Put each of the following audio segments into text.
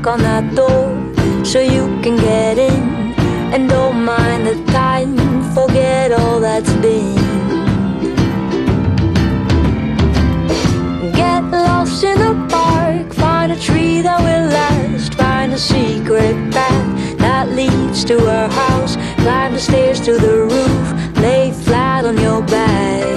knock on that door so you can get in. And don't mind the time, forget all that's been. Get lost in the park, find a tree that will last. Find a secret path that leads to our house. Climb the stairs to the roof, lay flat on your back.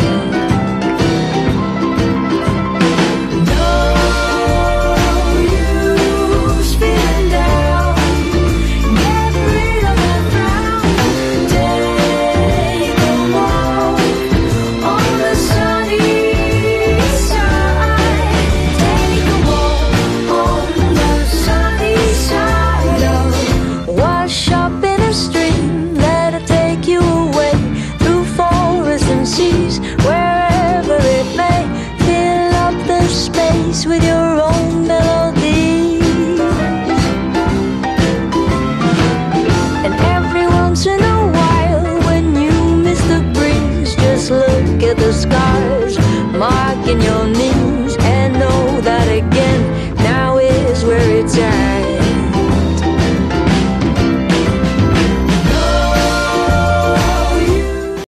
Wherever it may, fill up the space with your own melody. And every once in a while, when you miss the breeze, just look at the scars marking your knees.